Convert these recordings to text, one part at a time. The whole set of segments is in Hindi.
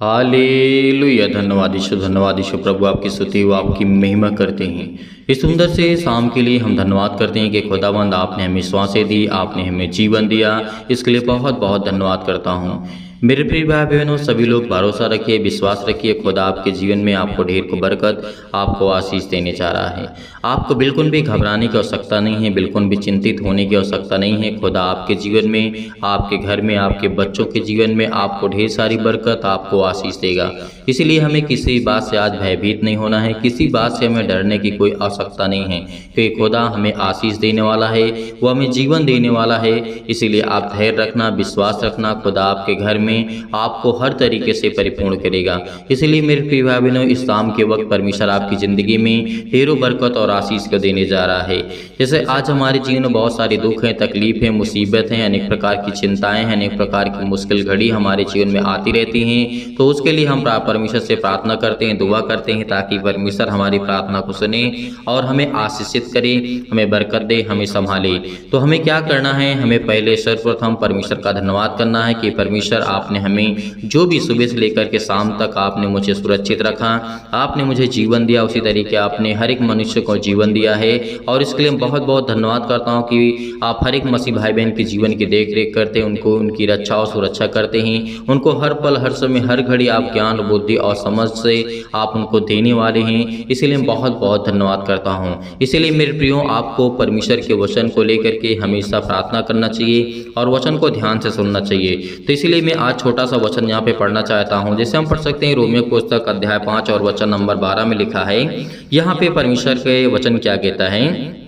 हालेलुया। धन्यवाद यीशु प्रभु आपकी स्तुति व आपकी महिमा करते हैं। इस सुंदर से शाम के लिए हम धन्यवाद करते हैं कि खुदावंद आपने हमें श्वासें दी, आपने हमें जीवन दिया। इसके लिए बहुत बहुत धन्यवाद करता हूँ। मेरे प्रिय भाई बहनों, सभी लोग भरोसा रखिए, विश्वास रखिए, खुदा आपके जीवन में आपको ढेर को बरकत, आपको आशीष देने जा रहा है। आपको बिल्कुल भी घबराने की आवश्यकता नहीं है, बिल्कुल भी चिंतित होने की आवश्यकता नहीं है। खुदा आपके जीवन में, आपके घर में, आपके बच्चों के जीवन में आपको ढेर सारी बरकत, आपको आशीष देगा। इसीलिए हमें किसी बात से आज भयभीत नहीं होना है, किसी बात से हमें डरने की कोई आवश्यकता नहीं है, क्योंकि खुदा हमें आशीष देने वाला है, वो हमें जीवन देने वाला है। इसीलिए आप धैर्य रखना, विश्वास रखना, खुदा आपके घर में आपको हर तरीके से परिपूर्ण करेगा। इसलिए मेरे प्रिय भाई बहनों, इस शाम के वक्त परमेश्वर आपकी ज़िंदगी में ढेरों बरकत और आशीष को देने जा रहा है। जैसे आज हमारे जीवन में बहुत सारे दुख हैं, तकलीफ हैं, मुसीबत हैं, अनेक प्रकार की चिंताएं हैं, अनेक प्रकार की मुश्किल घड़ी हमारे जीवन में आती रहती हैं। तो उसके लिए हम परमेश्वर से प्रार्थना करते हैं, दुआ करते हैं, ताकि परमेश्वर हमारी प्रार्थना को सुने और हमें आशीषित करे, हमें बरकत दे, हमें संभाले। तो हमें क्या करना है? हमें पहले सर्वप्रथम परमेश्वर का धन्यवाद करना है कि परमेश्वर आपने हमें जो भी सुबह से लेकर के शाम तक आपने मुझे सुरक्षित रखा, आपने मुझे जीवन दिया, उसी तरीके आपने हर एक मनुष्य को जीवन दिया है। और इसके लिए बहुत बहुत धन्यवाद करता हूँ कि आप हर एक मसीह भाई बहन के जीवन की देख रेख करते हैं, उनको उनकी रक्षा और सुरक्षा करते हैं, उनको हर पल, हर समय, हर घड़ी आप ज्ञान, बुद्धि और समझ से आप उनको देने वाले हैं। इसीलिए बहुत बहुत धन्यवाद करता हूँ। इसीलिए मेरे प्रियो, आपको परमेश्वर के वचन को लेकर के हमेशा प्रार्थना करना चाहिए और वचन को ध्यान से सुनना चाहिए। तो इसीलिए मैं आज छोटा सा वचन यहाँ पे पढ़ना चाहता हूँ। जैसे हम पढ़ सकते हैं रोमियो पुस्तक अध्याय 5 और वचन नंबर 12 में लिखा है। यहाँ पे परमेश्वर के वचन क्या कहता है?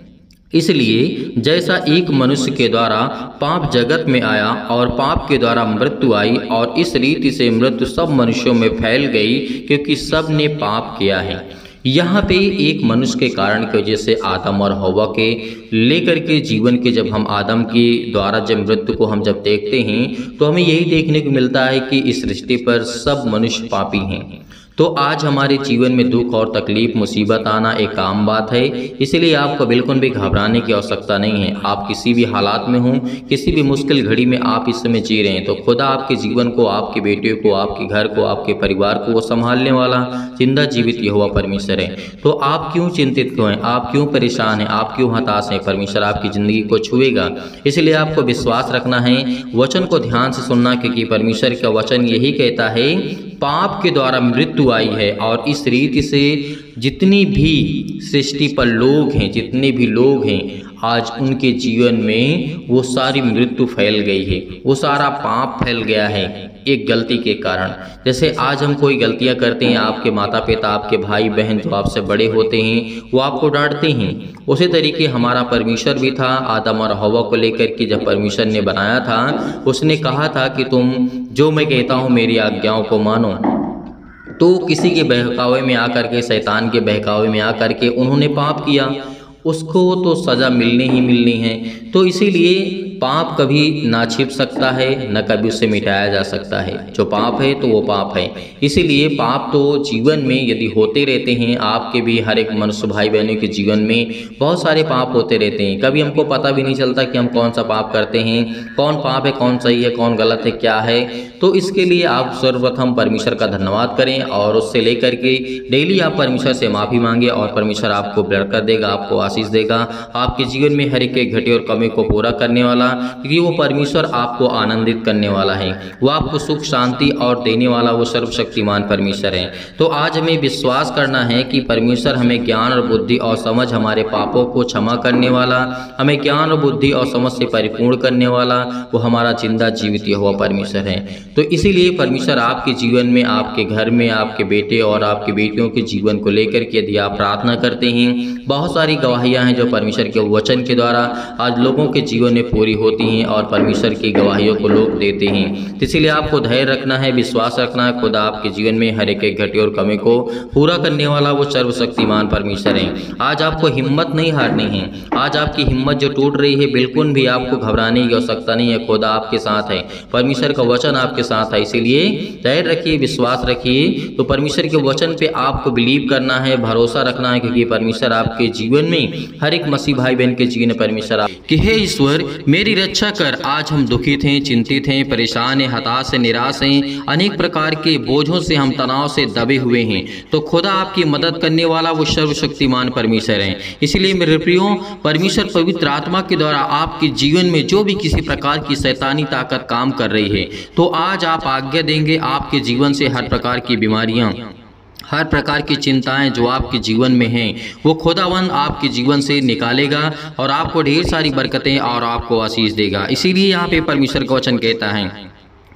इसलिए जैसा एक मनुष्य के द्वारा पाप जगत में आया और पाप के द्वारा मृत्यु आई, और इस रीति से मृत्यु सब मनुष्यों में फैल गई, क्योंकि सब ने पाप किया है। यहाँ पे एक मनुष्य के कारण की वजह से आदम और हव्वा के लेकर के जीवन के, जब हम आदम की द्वारा जब मृत्यु को हम जब देखते हैं, तो हमें यही देखने को मिलता है कि इस सृष्टि पर सब मनुष्य पापी हैं। तो आज हमारे जीवन में दुख और तकलीफ, मुसीबत आना एक आम बात है। इसलिए आपको बिल्कुल भी घबराने की आवश्यकता नहीं है। आप किसी भी हालात में हों, किसी भी मुश्किल घड़ी में आप इस समय जी रहे हैं, तो खुदा आपके जीवन को, आपके बेटे को, आपके घर को, आपके परिवार को वो संभालने वाला जिंदा जीवित यहोवा परमेश्वर है। तो आप क्यों चिंतित क्यों हैं? आप क्यों परेशान हैं? आप क्यों हताश हैं? परमेश्वर आपकी ज़िंदगी को छुएगा। इसलिए आपको विश्वास रखना है, वचन को ध्यान से सुनना, क्योंकि परमेश्वर का वचन यही कहता है, पाप के द्वारा मृत्यु आई है, और इस रीति से जितनी भी सृष्टि पर लोग हैं, जितने भी लोग हैं, आज उनके जीवन में वो सारी मृत्यु फैल गई है, वो सारा पाप फैल गया है एक गलती के कारण। जैसे आज हम कोई गलतियां करते हैं, आपके माता पिता, आपके भाई बहन जो आपसे बड़े होते हैं, वो आपको डांटते हैं। उसी तरीके हमारा परमेश्वर भी था। आदम और हव्वा को लेकर के जब परमेश्वर ने बनाया था, उसने कहा था कि तुम जो मैं कहता हूँ मेरी आज्ञाओं को मानो। तो किसी के बहकावे में आकर के, शैतान के बहकावे में आकर के उन्होंने पाप किया, उसको तो सज़ा मिलनी ही मिलनी है। तो इसीलिए पाप कभी ना छिप सकता है, न कभी उससे मिटाया जा सकता है। जो पाप है तो वो पाप है। इसीलिए पाप तो जीवन में यदि होते रहते हैं, आपके भी, हर एक मनुष्य भाई बहनों के जीवन में बहुत सारे पाप होते रहते हैं। कभी हमको पता भी नहीं चलता कि हम कौन सा पाप करते हैं, कौन पाप है, कौन सही है, कौन गलत है, क्या है। तो इसके लिए आप सर्वप्रथम परमेश्वर का धन्यवाद करें और उससे लेकर के डेली आप परमेश्वर से माफ़ी मांगे, और परमेश्वर आपको बरकत देगा, आपको आशीष देगा। आपके जीवन में हर एक घटी और कमी को पूरा करने वाला, क्योंकि वो परमेश्वर आपको आनंदित करने वाला है, वो आपको सुख शांति और देने वाला वो सर्वशक्तिमान परमेश्वर है। तो आज हमें विश्वास करना है कि परमेश्वर हमें ज्ञान और बुद्धि और समझ, हमारे पापों को क्षमा करने वाला, हमें ज्ञान और बुद्धि और समझ से परिपूर्ण करने वाला वो हमारा जिंदा जीवित यहोवा परमेश्वर है। तो इसीलिए परमेश्वर आपके जीवन में, आपके घर में, आपके बेटे और आपकी बेटियों के जीवन को लेकर के यदि आप प्रार्थना करते हैं, बहुत सारी गवाहियाँ हैं जो परमेश्वर के वचन के द्वारा आज लोगों के जीवन में पूरी होती हैं और परमेश्वर की गवाहियों को लोग देते हैं। तो इसलिए आपको धैर्य रखना है, विश्वास रखना है। खुदा आपके जीवन में हर एक घटी और कमी को पूरा करने वाला वो सर्वशक्तिमान परमेश्वर है। आज आपको हिम्मत नहीं हारनी है। आज आपकी हिम्मत जो टूट रही है, बिल्कुल भी आपको घबराने की आवश्यकता नहीं है। खुदा आपके साथ है, परमेश्वर का वचन आपके साथ है। इसीलिए धैर्य रखिए, विश्वास रखिए। तो परमेश्वर के वचन पे आपको बिलीव करना है, भरोसा रखना है, क्योंकि परमेश्वर आपके जीवन में, हर एक मसीह भाई बहन के जीवन में परमेश्वर आपकी हे ईश्वर मेरी रक्षा कर। आज हम दुखित हैं, चिंतित हैं, परेशान हैं, हताश हैं, निराश हैं, अनेक प्रकार के बोझों से हम तनाव से दबे हुए हैं। तो खुदा आपकी मदद करने वाला वो सर्वशक्तिमान परमेश्वर है। इसलिए मेरे प्रियो, परमेश्वर पवित्र आत्मा के द्वारा आपके जीवन में जो भी किसी प्रकार की शैतानी ताकत काम कर रही है, तो आज आप आज्ञा देंगे, आपके जीवन से हर प्रकार की बीमारियां, हर प्रकार की चिंताएं जो आपके जीवन में हैं, वो खुदावंद आपके जीवन से निकालेगा और आपको ढेर सारी बरकतें और आपको आशीष देगा। इसीलिए यहाँ पे परमेश्वर का वचन कहता है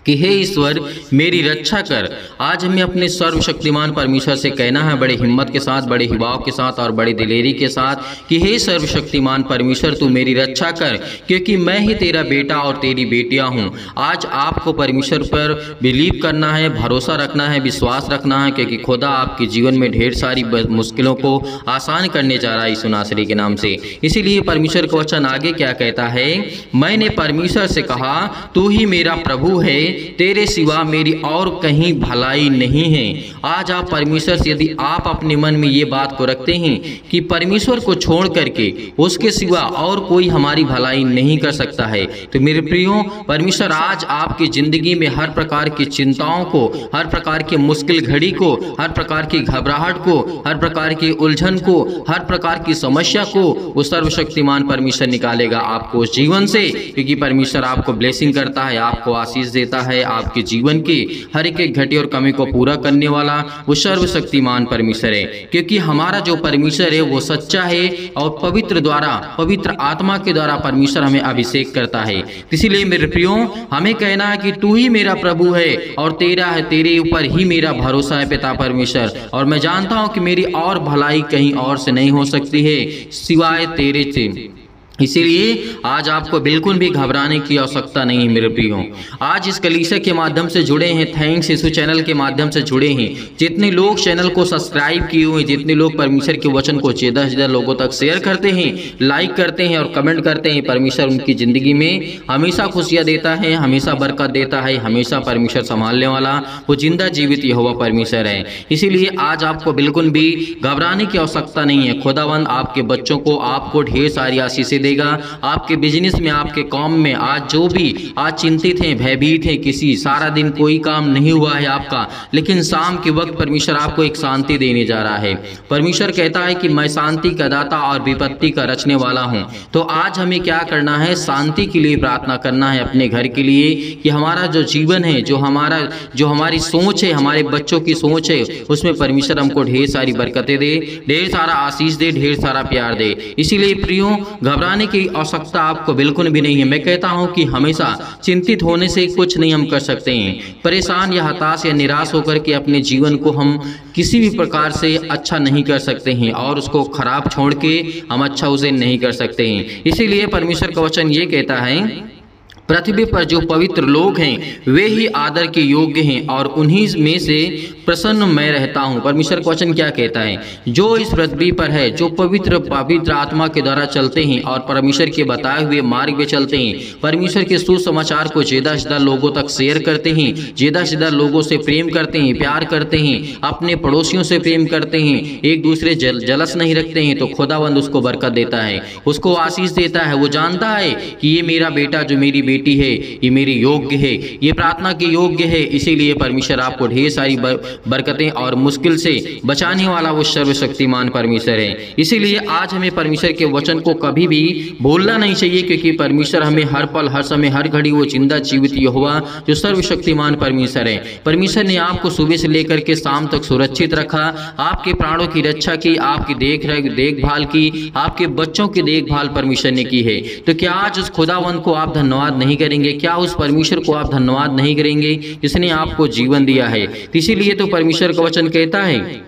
कि हे ईश्वर मेरी रक्षा कर। आज हमें अपने सर्वशक्तिमान परमेश्वर से कहना है बड़े हिम्मत के साथ, बड़े हिबाव के साथ और बड़े दिलेरी के साथ कि हे सर्वशक्तिमान परमेश्वर तू मेरी रक्षा कर, क्योंकि मैं ही तेरा बेटा और तेरी बेटियां हूं। आज आपको परमेश्वर पर बिलीव करना है, भरोसा रखना है, विश्वास रखना है, क्योंकि खुदा आपके जीवन में ढेर सारी मुश्किलों को आसान करने जा रहा है यीशु नासरी के नाम से। इसीलिए परमेश्वर का वचन आगे क्या कहता है, मैंने परमेश्वर से कहा तू ही मेरा प्रभु है, तेरे सिवा मेरी और कहीं भलाई नहीं है। आज आप परमेश्वर से यदि आप अपने मन में ये बात को रखते हैं कि परमेश्वर को छोड़ करके उसके सिवा और कोई हमारी भलाई नहीं कर सकता है, तो मेरे प्रियो, परमेश्वर आज आपकी जिंदगी में हर प्रकार की चिंताओं को, हर प्रकार की मुश्किल घड़ी को, हर प्रकार की घबराहट को, हर प्रकार की उलझन को, हर प्रकार की समस्या को वो सर्वशक्तिमान परमेश्वर निकालेगा आपको उस जीवन से, क्योंकि परमेश्वर आपको ब्लेसिंग करता है, आपको आशीष देता है। आपके जीवन की हर एक घटी और कमी को पूरा करने वाला वो सर्वशक्तिमान परमेश्वर है, क्योंकि हमारा जो परमेश्वर है वो सच्चा है और पवित्र आत्मा के द्वारा परमेश्वर हमें अभिषेक करता है। इसीलिए मेरे प्रियो, हमें कहना है कि तू ही मेरा प्रभु है और तेरे ऊपर ही मेरा भरोसा है पिता परमेश्वर, और मैं जानता हूं कि मेरी और भलाई कहीं और से नहीं हो सकती है सिवाय तेरे से। इसीलिए आज आपको बिल्कुल भी घबराने की आवश्यकता नहीं है मेरे प्रियो। आज इस कलीसिया के माध्यम से जुड़े हैं, थैंक्स यीशु चैनल के माध्यम से जुड़े हैं, जितने लोग चैनल को सब्सक्राइब किए हुए, जितने लोग परमेश्वर के वचन को ज़्यादा से ज़्यादा लोगों तक शेयर करते हैं, लाइक करते हैं और कमेंट करते हैं, परमेश्वर उनकी ज़िंदगी में हमेशा खुशियाँ देता है, हमेशा बरकत देता है, हमेशा परमेश्वर संभालने वाला वो जिंदा जीवित यहोवा परमेश्वर है। इसीलिए आज आपको बिल्कुल भी घबराने की आवश्यकता नहीं है। खुदावंद आपके बच्चों को, आपको ढेर सारी आशीषें देगा। आपके बिजनेस में, आपके काम में, आज जो भी आज चिंतित हैं, भयभीत हैं, किसी सारा दिन कोई काम नहीं हुआ है आपका, लेकिन शाम के वक्त परमेश्वर आपको एक शांति देने जा रहा है। परमेश्वर कहता है कि मैं शांति का दाता और विपत्ति का रचने वाला हूं। तो आज हमें क्या करना है, शांति के लिए प्रार्थना करना है अपने घर के लिए, कि हमारा जो जीवन है, जो हमारी सोच है, हमारे बच्चों की सोच है, उसमें परमेश्वर हमको ढेर सारी बरकतें दे, ढेर सारा आशीष दे, ढेर सारा प्यार दे। इसीलिए प्रियो, घबराने की आवश्यकता आपको बिल्कुल भी नहीं है। मैं कहता हूं कि हमेशा चिंतित होने से कुछ नहीं हम कर सकते हैं। परेशान या हताश या निराश होकर के अपने जीवन को हम किसी भी प्रकार से अच्छा नहीं कर सकते हैं और उसको खराब छोड़ के हम अच्छा उसे नहीं कर सकते हैं। इसीलिए परमेश्वर का वचन ये कहता है, पृथ्वी पर जो पवित्र लोग हैं वे ही आदर के योग्य हैं और उन्हीं में से प्रसन्न मैं रहता हूं। परमेश्वर का वचन क्या कहता है, जो इस पृथ्वी पर है, जो पवित्र आत्मा के द्वारा चलते हैं और परमेश्वर के बताए हुए मार्ग में चलते हैं, परमेश्वर के सुसमाचार को ज़्यादा से ज़्यादा लोगों तक शेयर करते हैं, ज़्यादा से ज़्यादा लोगों से प्रेम करते हैं, प्यार करते हैं, अपने पड़ोसियों से प्रेम करते हैं, एक दूसरे जलस नहीं रखते हैं, तो खुदावंद उसको बरकत देता है, उसको आशीष देता है। वो जानता है कि ये मेरा बेटा, जो मेरी बेटी है, ये मेरी योग्य है, ये प्रार्थना के योग्य है। इसीलिए परमेश्वर आपको ढेर सारी बरकतें और मुश्किल से बचाने वाला वो सर्वशक्तिमान परमेश्वर है। इसीलिए आज हमें परमेश्वर के वचन को कभी भी भूलना नहीं चाहिए, क्योंकि परमेश्वर हमें हर पल, हर समय, हर घड़ी वो जिंदा जीवित यहोवा जो सर्वशक्तिमान परमेश्वर है। परमेश्वर ने आपको सुबह से लेकर के शाम तक सुरक्षित रखा, आपके प्राणों की रक्षा की, आपकी देखभाल की, आपके बच्चों की देखभाल परमेश्वर ने की है। तो क्या आज उस खुदावंत को आप धन्यवाद नहीं करेंगे? क्या उस परमेश्वर को आप धन्यवाद नहीं करेंगे जिसने आपको जीवन दिया है? इसीलिए तो परमेश्वर का वचन कहता है,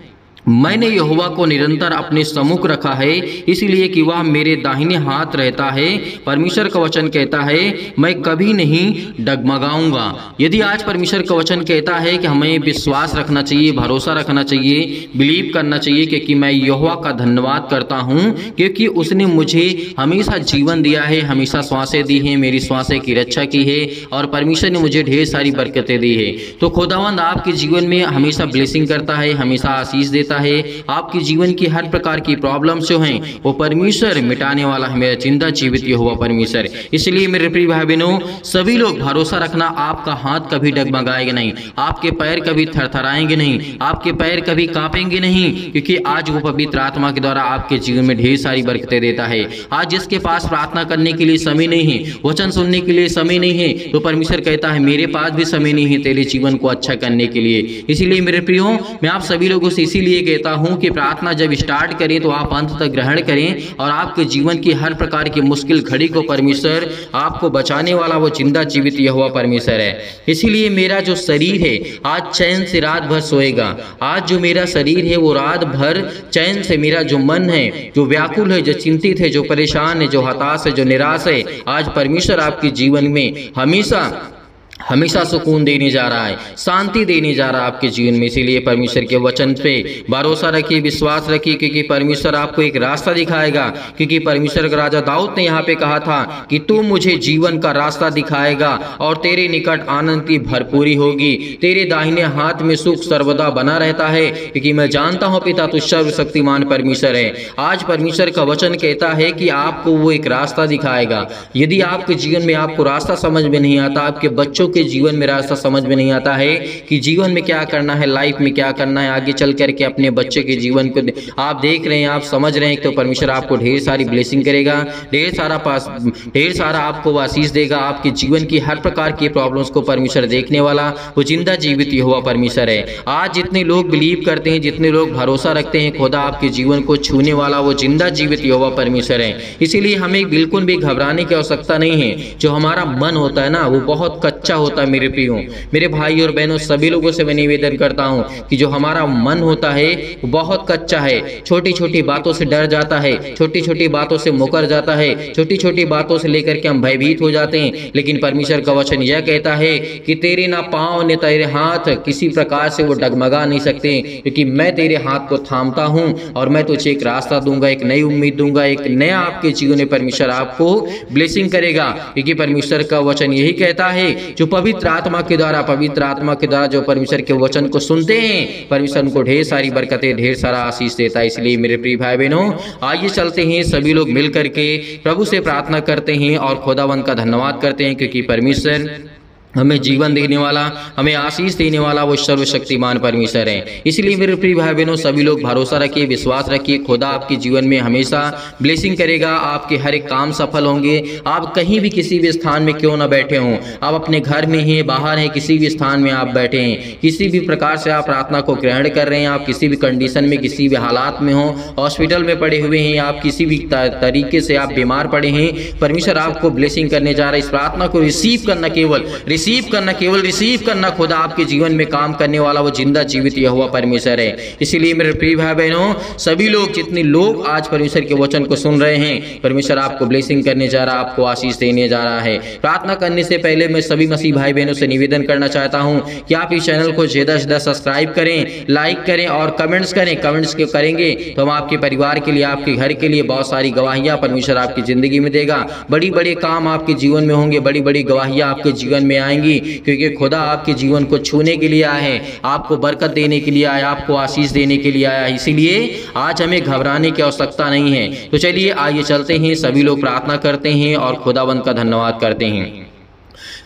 मैंने यहोवा को निरंतर अपने सम्मुख रखा है, इसलिए कि वह मेरे दाहिने हाथ रहता है। परमेश्वर का वचन कहता है, मैं कभी नहीं डगमगाऊंगा। यदि आज परमेश्वर का वचन कहता है कि हमें विश्वास रखना चाहिए, भरोसा रखना चाहिए, बिलीव करना चाहिए, क्योंकि मैं यहोवा का धन्यवाद करता हूं, क्योंकि उसने मुझे हमेशा जीवन दिया है, हमेशा श्वासें दी हैं, मेरी श्वासें की रक्षा की है और परमेश्वर ने मुझे ढेर सारी बरकतें दी है। तो खुदावंद आपके जीवन में हमेशा ब्लेसिंग करता है, हमेशा आशीष देता देता है। आपके जीवन की हर प्रकार की प्रॉब्लम जो हैं वो परमेश्वर मिटाने वाला है, मेरा जिंदा जीवित यहोवा परमेश्वर। इसलिए मेरे प्रिय भाई बहनों, सभी लोग भरोसा रखना, आपका हाथ कभी डगमगाएगा नहीं, आपके पैर कभी थरथराएंगे नहीं, आपके पैर कभी कांपेंगे नहीं, क्योंकि आज वो पवित्र आत्मा के द्वारा आपके जीवन में ढेर सारी बरकतें देता है। आज जिसके पास प्रार्थना करने के लिए समय नहीं है, वचन सुनने के लिए समय नहीं है, तो परमेश्वर कहता है मेरे पास भी समय नहीं है तेरे जीवन को अच्छा करने के लिए। इसीलिए मेरे प्रियो, मैं आप सभी लोगों से इसीलिए कहता हूं कि प्रार्थना जब स्टार्ट करें तो आप अंत तक ग्रहण करें, और आपके जीवन की हर प्रकार की मुश्किल घड़ी को परमेश्वर आपको बचाने वाला वो जिंदा जीवित यहोवा परमेश्वर है। इसीलिए मेरा जो शरीर है आज चैन से रात भर सोएगा। आज जो मेरा शरीर है वो रात भर चैन से, मेरा जो मन है जो व्याकुल है, जो चिंतित है, जो परेशान है, जो हताश है, जो निराश है, आज परमेश्वर आपके जीवन में हमेशा सुकून देने जा रहा है, शांति देने जा रहा है आपके जीवन में। इसीलिए परमेश्वर के वचन पे भरोसा रखिए, विश्वास रखिए, क्योंकि परमेश्वर आपको एक रास्ता दिखाएगा। क्योंकि परमेश्वर का राजा दाऊद ने यहाँ पे कहा था कि तू मुझे जीवन का रास्ता दिखाएगा और तेरे निकट आनंद की भरपूरी होगी, तेरे दाहिने हाथ में सुख सर्वदा बना रहता है, क्योंकि मैं जानता हूँ पिता तू सर्वशक्तिमान परमेश्वर है। आज परमेश्वर का वचन कहता है कि आपको वो एक रास्ता दिखाएगा। यदि आपके जीवन में आपको रास्ता समझ में नहीं आता, आपके बच्चों के जीवन में रास्ता समझ में नहीं आता है कि जीवन में क्या करना है, लाइफ में क्या करना है, आगे चल करके अपने बच्चे के जीवन को आप देख रहे हैं, आप समझ रहे हैं, तो परमेश्वर आपको ढेर सारी ब्लेसिंग करेगा, ढेर सारा आपको आशीष देगा। आपके जीवन की हर प्रकार की प्रॉब्लम्स को परमेश्वर देखने वाला वो जिंदा जीवित यहोवा परमेश्वर है। आज जितने लोग बिलीव करते हैं, जितने लोग भरोसा रखते हैं, खुदा आपके जीवन को छूने वाला वो जिंदा जीवित यहोवा परमेश्वर है। इसीलिए हमें बिल्कुल भी घबराने की आवश्यकता नहीं है। जो हमारा मन होता है ना, वो बहुत कच्चा होता है। मेरे प्रियो, मेरे भाई और बहनों, सभी लोगों से मैं निवेदन करता हूं कि जो हमारा मन होता है वो बहुत कच्चा है। छोटी छोटी बातों से डर जाता है, छोटी छोटी बातों से मुकर जाता है, छोटी छोटी बातों से लेकर के हम भयभीत हो जाते हैं। लेकिन परमेश्वर का वचन यह कहता है कि तेरे ना पांव ने तेरे हाथ किसी प्रकार से वो डगमगा नहीं सकते, क्योंकि मैं तेरे हाथ को थामता हूं और मैं तुझे एक रास्ता दूंगा, एक नई उम्मीद दूंगा, एक नया आपके जीवन में परमेश्वर आपको ब्लेसिंग करेगा। क्योंकि परमेश्वर का वचन यही कहता है, जो पवित्र आत्मा के द्वारा जो परमेश्वर के वचन को सुनते हैं, परमेश्वर उनको ढेर सारी बरकतें, ढेर सारा आशीष देता है। इसलिए मेरे प्रिय भाई बहनों, आइए चलते हैं सभी लोग मिल करके प्रभु से प्रार्थना करते हैं और खुदावंद का धन्यवाद करते हैं, क्योंकि परमेश्वर हमें जीवन देने वाला, हमें आशीष देने वाला वो सर्वशक्तिमान परमेश्वर है। इसलिए मेरे प्रिय भाई बहनों, सभी लोग भरोसा रखिए, विश्वास रखिए, खुदा आपके जीवन में हमेशा ब्लेसिंग करेगा। आपके हर एक काम सफल होंगे। आप कहीं भी किसी भी स्थान में क्यों ना बैठे हों, आप अपने घर में हैं, बाहर हैं, किसी भी स्थान में आप बैठे हैं, किसी भी प्रकार से आप प्रार्थना को ग्रहण कर रहे हैं, आप किसी भी कंडीशन में, किसी भी हालात में हो, हॉस्पिटल में पड़े हुए हैं, आप किसी भी तरीके से आप बीमार पड़े हैं, परमेश्वर आपको ब्लेसिंग करने जा रहा है। इस प्रार्थना को रिसीव करना, खुदा आपके जीवन में काम करने वाला वो जिंदा जीवित यहोवा परमेश्वर है। इसीलिए मेरे प्रिय भाई बहनों, सभी लोग, जितने लोग आज परमेश्वर के वचन को सुन रहे हैं, परमेश्वर आपको ब्लेसिंग करने जा रहा है, आपको आशीष देने जा रहा है। प्रार्थना करने से पहले मैं सभी मसीह भाई बहनों से निवेदन करना चाहता हूं कि आप इस चैनल को ज्यादा से ज्यादा सब्सक्राइब करें, लाइक करें और कमेंट्स करें। कमेंट्स करेंगे तो हम आपके परिवार के लिए, आपके घर के लिए बहुत सारी गवाहियां परमेश्वर आपकी जिंदगी में देगा। बड़ी बड़ी काम आपके जीवन में होंगे, बड़ी बड़ी गवाहियां आपके जीवन में आएंगी, क्योंकि खुदा आपके जीवन को छूने के लिए आया है, आपको बरकत देने के लिए आया, आपको आशीष देने के लिए आया है। इसीलिए आज हमें घबराने की आवश्यकता नहीं है। तो चलिए आइए चलते हैं, सभी लोग प्रार्थना करते हैं और खुदावंद का धन्यवाद करते हैं।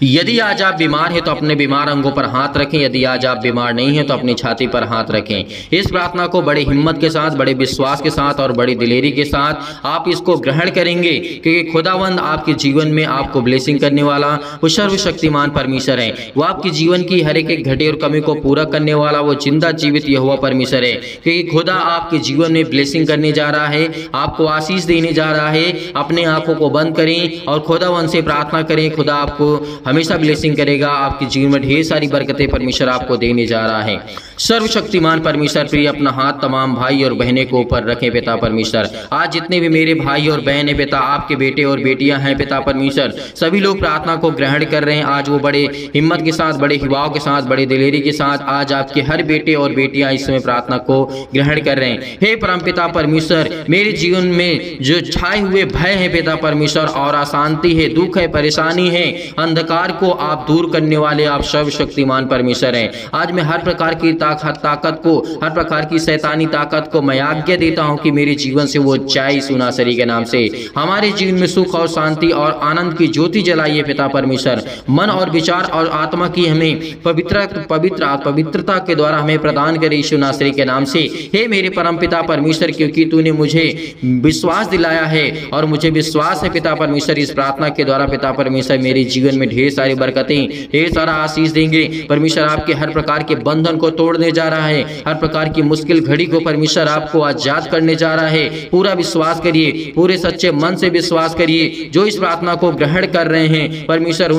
यदि आज आप बीमार हैं तो अपने बीमार अंगों पर हाथ रखें, यदि आज आप बीमार नहीं हैं तो अपनी छाती पर हाथ रखें। इस प्रार्थना को बड़े हिम्मत के साथ, बड़े विश्वास के साथ और बड़ी दिलेरी के साथ आप इसको ग्रहण करेंगे, क्योंकि खुदावंद आपके जीवन में आपको ब्लेसिंग करने वाला वो सर्वशक्तिमान परमेश्वर है। वो आपके जीवन की हर एक घटे और कमी को पूरा करने वाला वो जिंदा जीवित यहोवा परमेश्वर है। क्योंकि खुदा आपके जीवन में ब्लेसिंग करने जा रहा है, आपको आशीष देने जा रहा है। अपने आंखों को बंद करें और खुदावंद से प्रार्थना करें। खुदा आपको हमेशा ब्लेसिंग करेगा, आपके जीवन में ढेर सारी बरकतें परमेश्वर आपको देने जा रहा है। सर्वशक्तिमान परमेश्वर प्रिय, अपना हाथ तमाम भाई और बहनें को ऊपर रखें पिता परमेश्वर। आज जितने भी मेरे भाई और बहन हैं पिता, आपके बेटे और बेटियां हैं पिता परमेश्वर, सभी लोग प्रार्थना को ग्रहण कर रहे हैं। आज वो बड़े हिम्मत के साथ, बड़े हिवाव के साथ, बड़े दिलेरी के साथ आज आपके हर बेटे और बेटियां इस समय प्रार्थना को ग्रहण कर रहे हैं। हे परमपिता परमेश्वर, मेरे जीवन में जो छाए हुए भय है पिता परमेश्वर और अशांति है, दुख है, परेशानी है, अंधकार अंधकार को आप दूर करने वाले आप सर्वशक्तिमान परमेश्वर हैं। आज मैं हर प्रकार की ताकत को, हर प्रकार की शैतानी ताकत को मैं आज्ञा देता हूं कि मेरे जीवन से वो जाए यीशु नासरी के नाम से। हमारे जीवन में सुख और शांति और आनंद की ज्योति जलाइए पिता परमेश्वर। मन और विचार और आत्मा की हमें पवित्रता के द्वारा हमें प्रदान करे यीशु नासरी के नाम से। हे मेरे परम पिता परमेश्वर, क्योंकि तूने मुझे विश्वास दिलाया है और मुझे विश्वास है पिता परमेश्वर, इस प्रार्थना के द्वारा पिता परमेश्वर मेरे जीवन में ढेर सारी बरकतें, ढेर सारा आशीष देंगे परमेश्वर। आपके हर प्रकार के बंधन को तोड़ने जा रहा है, हर प्रकार की मुश्किल घड़ी को परमेश्वर आपको आजाद करने जा रहा है। पूरा विश्वास करिए, पूरे सच्चे मन से विश्वास करिए। जो इस प्रार्थना को ग्रहण कर रहे हैं परमेश्वर,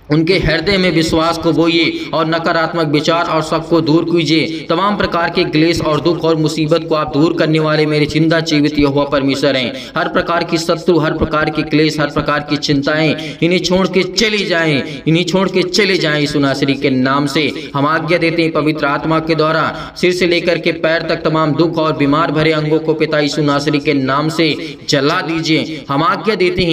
उनके हृदय में विश्वास को बोइए और नकारात्मक विचार और शक को दूर कीजिए। तमाम प्रकार के क्लेश और दुख और मुसीबत को आप दूर करने वाले मेरे जिंदा जीवित यहोवा परमेश्वर हैं। हर प्रकार की शत्रु, हर प्रकार के क्लेश, हर प्रकार की चिंताएं, इन्हें छोड़ के चले जाएं, इन्हें छोड़ के चले जाएं यीशु नासरी के नाम से। हम आज्ञा देते हैं पवित्र आत्मा के द्वारा सिर से लेकर के पैर तक तमाम दुख और बीमार भरे अंगों को पिता यीशु नासरी के नाम से जला दीजिए। हम आज्ञा देते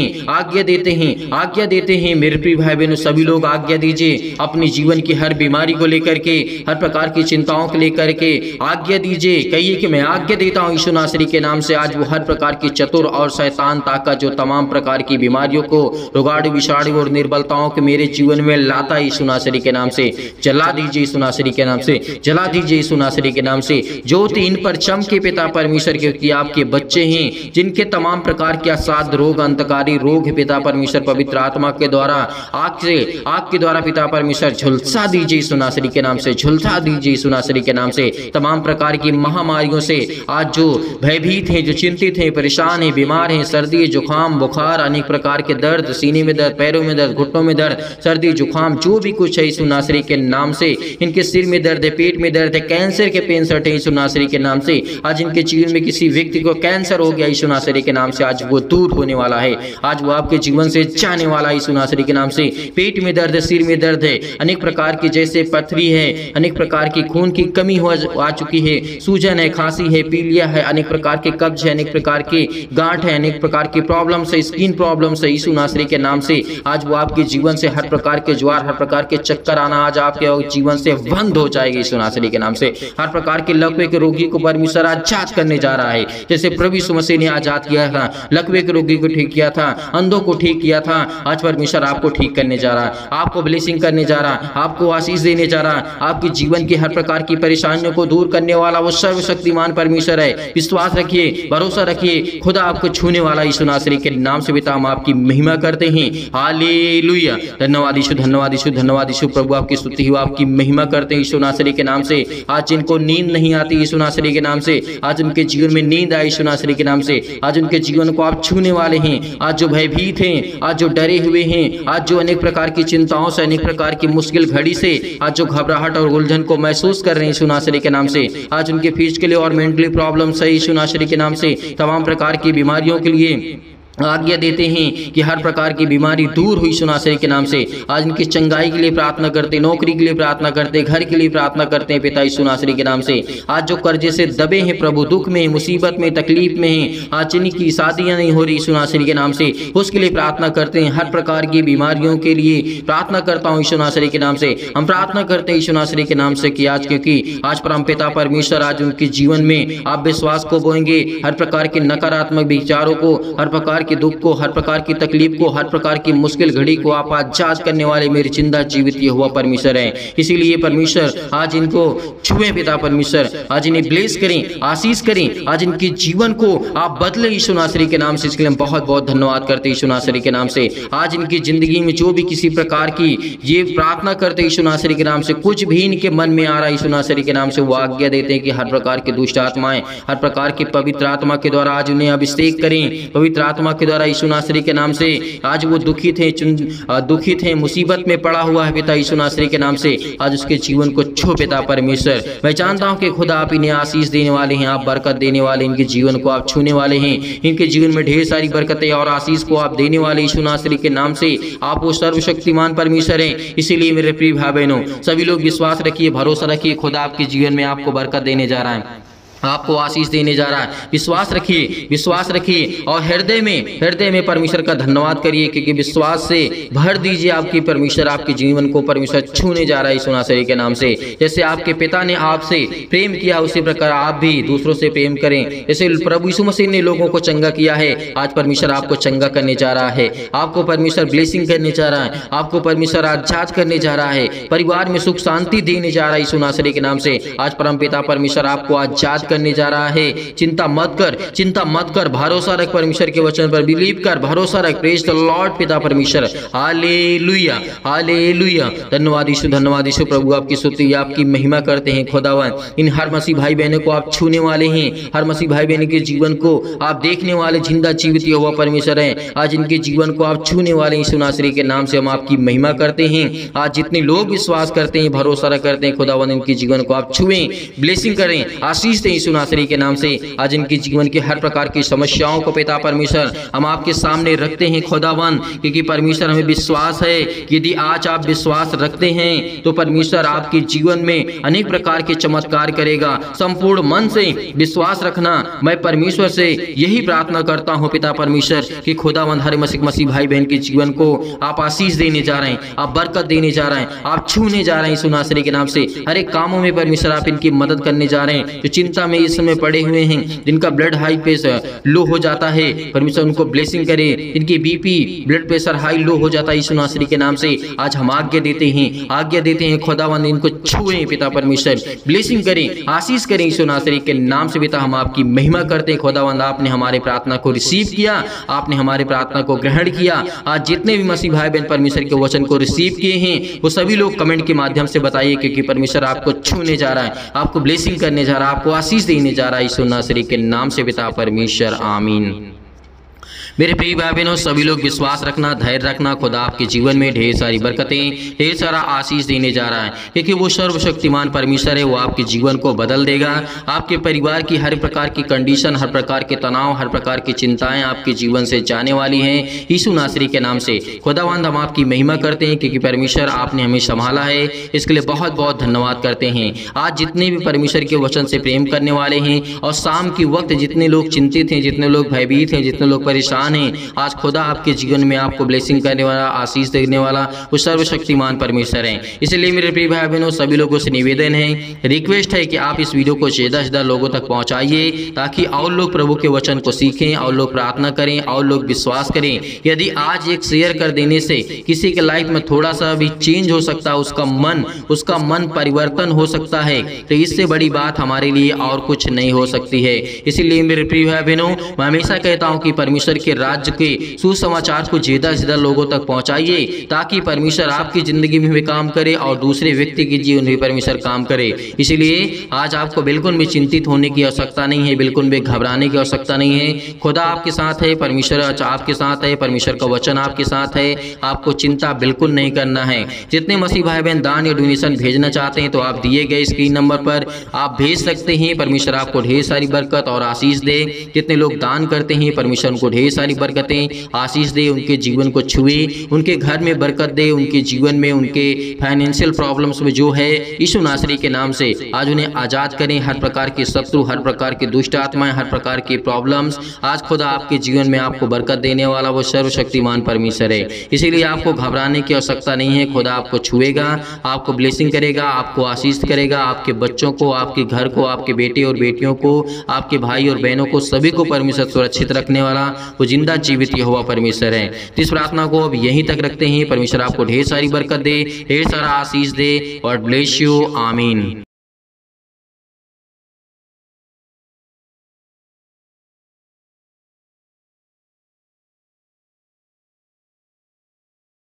हैं मेरे प्रिय भाई बहनों, सभी लोग आज्ञा दीजिए अपने जीवन की हर बीमारी को लेकर के, हर प्रकार की चिंताओं को लेकर के आज्ञा दीजिए। कहिए कि मैं आज्ञा देता हूं यीशु नासरी के नाम से। आज वो हर प्रकार की चतुर और शैतान ताकत जो तमाम प्रकार की बीमारियों को, रोगाणु विषाणु और निर्बलताओं के मेरे जीवन में लाता यीशु नासरी के नाम से जला दीजिए यीशु नासरी के नाम से, जला दीजिए यीशु नासरी के नाम से। ज्योति इन पर चमके पिता परमेश्वर, क्योंकि आपके बच्चे हैं जिनके तमाम प्रकार के असाध्य रोग, अंतकारी रोग पिता परमेश्वर पवित्र आत्मा के द्वारा आग के द्वारा पिता परमेश्वर झुलसा दीजिए यीशु नासरी के नाम से, झुलसा दीजिए यीशु नासरी के नाम से। तमाम प्रकार की महामारियों से आज जो भयभीत हैं, जो चिंतित हैं, परेशान हैं, बीमार हैं, सर्दी, जुकाम, बुखार, अनेक प्रकार के दर्द, सीने में दर्द, पैरों में दर्द, घुटनों में दर्द, सर्दी, जुकाम, जो भी कुछ है यीशु नासरी के नाम से। इनके सिर में दर्द है, पेट में दर्द है, कैंसर के पेन सट है यीशु नासरी के नाम से। आज इनके जीवन में किसी व्यक्ति को कैंसर हो गया यीशु नासरी के नाम से, आज वो दूर होने वाला है, आज वो आपके जीवन से जाने वाला है यीशु नासरी के नाम से। पेट में दर्द है, सिर में दर्द है, अनेक प्रकार की जैसे पथरी है, अनेक प्रकार की खून की कमी आ चुकी है, सूजन है, खांसी है, पीलिया है, अनेक प्रकार के कब्ज है, अनेक प्रकार की गांठ है, अनेक प्रकार की प्रॉब्लम्स है, स्किन प्रॉब्लम्स है यीशु नासरी के नाम से। आज वो आपके जीवन से हर प्रकार के ज्वार, हर प्रकार के चक्कर आना आज आपके जीवन से बंद हो जाएगी यीशु नासरी के नाम से। हर प्रकार के लकवे के रोगी को परमेश्वर आजाद करने जा रहा है, जैसे प्रभु यीशु मसीह ने आजाद किया था, लकवे के रोगी को ठीक किया था, अंधों को ठीक किया था। आज परमेश्वर आपको ठीक करने जा रहा है, आपको ब्लेसिंग करने जा रहा, आपको आशीष देने जा रहा, आपके जीवन की हर प्रकार की परेशानियों को दूर करने वाला वो सर्वशक्तिमान परमेश्वर है। विश्वास रखिए, भरोसा रखिए, खुदा आपको छूने वाला यीशु नासरी के नाम से पिता हम आपकी महिमा करते हैं। हालेलुया। धन्यवाद यीशु, धन्यवाद यीशु, धन्यवाद यीशु। प्रभु आपकी स्तुति हो, आपकी महिमा करते हैं यीशु नासरी के नाम से। आज जिनको नींद नहीं आती यीशु नासरी के नाम से, आज उनके जीवन में नींद आए यीशु नासरी के नाम से। आज उनके जीवन को आप छूने वाले हैं। आज जो भयभीत हैं, आज जो डरे हुए हैं, आज जो अनेक प्रकार की चिंताओं से, अनेक प्रकार की मुश्किल घड़ी से आज जो घबराहट और उलझन को महसूस कर रहे हैं यीशु नासरी के नाम से, आज उनके फिजिकली और मेंटली प्रॉब्लम्स है यीशु नासरी के नाम से, तमाम प्रकार की बीमारियों के लिए आज्ञा देते हैं कि हर प्रकार की बीमारी दूर हुई यीशु नासरी के नाम से। आज इनकी चंगाई के लिए प्रार्थना करते, नौकरी के लिए प्रार्थना करते, घर के लिए प्रार्थना करते हैं पिता यीशु नासरी के नाम से। आज जो कर्जे से दबे हैं प्रभु, दुख में, मुसीबत में, तकलीफ में हैं, आज इनकी शादियां नहीं हो रही यीशु नासरी के नाम से, उसके लिए प्रार्थना करते हैं। हर प्रकार की बीमारियों के लिए प्रार्थना करता हूँ यीशु नासरी के नाम से। हम प्रार्थना करते हैं यीशु नासरी के नाम से कि आज, क्योंकि आज परम पिता परमेश्वर आज उनके जीवन में आप विश्वास को बोएंगे, हर प्रकार के नकारात्मक विचारों को, हर प्रकार के दुख को, हर प्रकार की तकलीफ को, हर प्रकार की मुश्किल घड़ी को आप आजाद करने वाले मेरे जिंदा जीवित यहोवा परमेश्वर है। इसीलिए परमेश्वर आज इनको छुए पिता परमेश्वर, आज इन्हें ब्लेस करें, आशीष करें, आज इनके जीवन को आप बदले यीशु नासरी के नाम से। इसके लिए हम बहुत बहुत धन्यवाद करते यीशु नासरी के नाम से। आज इनकी जिंदगी में जो भी किसी प्रकार की ये प्रार्थना करते यीशु नासरी के नाम से, कुछ भी इनके मन में आ रहा है यीशु नासरी के नाम से, वो आज्ञा देते हैं कि हर प्रकार की दुष्ट आत्माएं, हर प्रकार की पवित्र आत्मा के द्वारा आज उन्हें अभिषेक करें। पवित्र आत्मा के द्वारा यीशु नासरी के नाम से आज वो दुखित है, मुसीबत में पड़ा हुआ है पिता यीशु नासरी के नाम से, आज उसके जीवन को छो पिता परमेश्वर। मैं जानता हूं कि खुदा आप इन्हें आशीष देने वाले हैं, आप बरकत देने वाले, इनके जीवन को आप छूने वाले हैं, इनके जीवन में ढेर सारी बरकतें और आशीष को आप देने वाले यीशु नासरी के नाम से। आप वो सर्वशक्तिमान परमेश्वर हैं। इसीलिए मेरे प्रिय भाई बहनों, सभी लोग विश्वास रखिए, भरोसा रखिए, खुदा आपके जीवन में आपको बरकत देने जा रहा है। आपको आशीष देने जा रहा है। विश्वास रखिए और हृदय में परमेश्वर का धन्यवाद करिए, क्योंकि विश्वास से भर दीजिए। आपकी परमेश्वर आपके जीवन को परमेश्वर छूने जा रहा है यीशु नासरी के नाम से। जैसे आपके पिता ने आपसे प्रेम किया, उसी प्रकार आप भी दूसरों से प्रेम करें। जैसे प्रभु यीशु मसीह ने लोगों को चंगा किया है, आज परमेश्वर आपको चंगा करने जा रहा है। आपको परमेश्वर ब्लेसिंग करने जा रहा है, आपको परमेश्वर आजाद करने जा रहा है, परिवार में सुख शांति देने जा रहा है यीशु नासरी के नाम से। आज परमपिता परमेश्वर आपको आजाद करने जा रहा है। चिंता मत कर, भरोसा रख परमेश्वर के वचन पर, बिलीव कर, भरोसा रख। प्रेज द लॉर्ड पिता परमेश्वर, हालेलुया हालेलुया। धन्यवाद यीशु प्रभु, आपकी स्तुति आपकी महिमा करते हैं खुदावन। इन हर मसीह भाई बहनों को आप छूने वाले हैं, हर मसीह भाई बहनों के जीवन को आप देखने वाले जिंदा जीवित यहोवा परमेश्वर हैं। आज इनके जीवन को आप छूने वाले यीशु नासरी के नाम से हम आपकी महिमा करते हैं। आज जितने लोग विश्वास करते हैं, भरोसा करते हैं खुदावन, इनके जीवन को आप छुएं, ब्लेसिंग करें, आशीष दें यीशु नासरी के नाम से। आज इनके जीवन के हर प्रकार की समस्याओं को पिता परमेश्वर हम आपके सामने रखते हैं खुदावन, क्योंकि परमेश्वर हमें विश्वास है कि यदि आज आप विश्वास रखते हैं तो परमेश्वर आपके जीवन में अनेक प्रकार के चमत्कार करेगा। संपूर्ण मन से विश्वास रखना। मैं परमेश्वर से यही प्रार्थना करता हूं पिता परमेश्वर कि खुदावन हर मसीह भाई बहन के जीवन को आप आशीष देने जा रहे हैं, आप बरकत देने जा रहे हैं, आप छूने जा रहे हैं यीशु नासरी के नाम से। हर एक कामों में परमेश्वर आप इनकी मदद करने जा रहे हैं। जो चिंता में इस समय पड़े हुए हैं, जिनका ब्लड हाई प्रेशर लो हो जाता है, परमेश्वर उनको ब्लेसिंग करे। इनकी BP blood pressure high low हो जाता है यीशु नासरी के नाम से। आज हम आज्ञा देते हैं खुदावंद, इनको छुएं पिता परमेश्वर, ब्लेसिंग करें, आशीष करें यीशु नासरी के नाम से। पिता हम आपकी महिमा करते हैं खुदावंद, आपने हमारे प्रार्थना को रिसीव किया, आपने हमारे प्रार्थना को ग्रहण किया। आज जितने भी मसीह भाई बहन परमेश्वर के वचन को रिसीव किए हैं, वो सभी लोग कमेंट के माध्यम से बताइए, क्योंकि परमेश्वर आपको छूने जा रहा है, आपको ब्लेसिंग करने जा रहा है, आपको आशीष देने जा रहा है यीशु नासरी के नाम से पिता परमेश्वर, आमीन। मेरे प्रिय भाई बहनों, सभी लोग विश्वास रखना, धैर्य रखना। खुदा आपके जीवन में ढेर सारी बरकतें, ढेर सारा आशीष देने जा रहा है, क्योंकि वो सर्वशक्तिमान परमेश्वर है। वो आपके जीवन को बदल देगा। आपके परिवार की हर प्रकार की कंडीशन, हर प्रकार के तनाव, हर प्रकार की चिंताएं आपके जीवन से जाने वाली हैं यीशु नासरी के नाम से। खुदावंद हम आपकी महिमा करते हैं, क्योंकि परमेश्वर आपने हमें संभाला है, इसके लिए बहुत बहुत धन्यवाद करते हैं। आज जितने भी परमेश्वर के वचन से प्रेम करने वाले हैं, और शाम के वक्त जितने लोग चिंतित हैं, जितने लोग भयभीत हैं, जितने लोग परेशान हैं, आज खुदा आपके जीवन में आपको ब्लेसिंग करने वाला, आशीष देने वाला वो सर्वशक्तिमान परमेश्वर है। इसलिए मेरे प्रिय भाई बहनों, सभी लोगों से निवेदन है, रिक्वेस्ट है कि आप इस वीडियो को ज़्यादा से ज़्यादा लोगों तक पहुंचाइए, ताकि और लोग प्रभु के वचन को सीखें, और लोग प्रार्थना करें, और लोग विश्वास करें। यदि आज एक शेयर कर देने से किसी के लाइफ में थोड़ा सा भी चेंज हो सकता है, उसका मन परिवर्तन हो सकता है, तो इससे बड़ी बात हमारे लिए और कुछ नहीं हो सकती है। इसीलिए मेरे प्रिय भाई बहनों, मैं हमेशा कहता हूँ कि परमेश्वर के राज्य के सुसमाचार को ज्यादा से ज्यादा लोगों तक पहुंचाइए, ताकि परमेश्वर आपकी जिंदगी में भी काम करे और दूसरे व्यक्ति के जीवन में परमेश्वर काम करे। इसलिए आज आपको बिल्कुल भी चिंतित होने की आवश्यकता नहीं है, बिल्कुल भी घबराने की आवश्यकता नहीं है। खुदा आपके साथ है, परमेश्वर आपके साथ है, परमेश्वर का वचन आपके साथ है। आपको चिंता बिल्कुल नहीं करना है। जितने मसीह भाई बहन दान या डोनेशन भेजना चाहते हैं, तो आप दिए गए स्क्रीन नंबर पर आप भेज सकते हैं। परमेश्वर आपको ढेर सारी बरकत और आशीष दे। जितने लोग दान करते हैं, परमेश्वर उनको ढेर सारी बरकतें, आशीष दे, उनके जीवन को छुए, उनके घर में बरकत दे, उनके जीवन में, उनके फाइनेंशियल प्रॉब्लम्स में जो है, यीशु नासरी के नाम से आज उन्हें आजाद करें। हर प्रकार के शत्रु, हर प्रकार के दुष्ट आत्माएं, हर प्रकार की प्रॉब्लम्स, आज खुदा आपके जीवन में आपको बरकत देने वाला वो सर्वशक्तिमान परमेश्वर है। इसीलिए आपको घबराने की आवश्यकता नहीं है। खुदा आपको छुएगा, आपको ब्लेसिंग करेगा, आपको आशीष करेगा। आपके बच्चों को, आपके घर को, आपके बेटे और बेटियों को, आपके भाई और बहनों को, सभी को परमेश्वर सुरक्षित रखने वाला वो जिंदा जीवित यहोवा परमेश्वर है। तो इस प्रार्थना को अब यहीं तक रखते हैं। परमेश्वर आपको ढेर सारी बरकत दे, ढेर सारा आशीष दे, और ब्लेस यू, आमीन।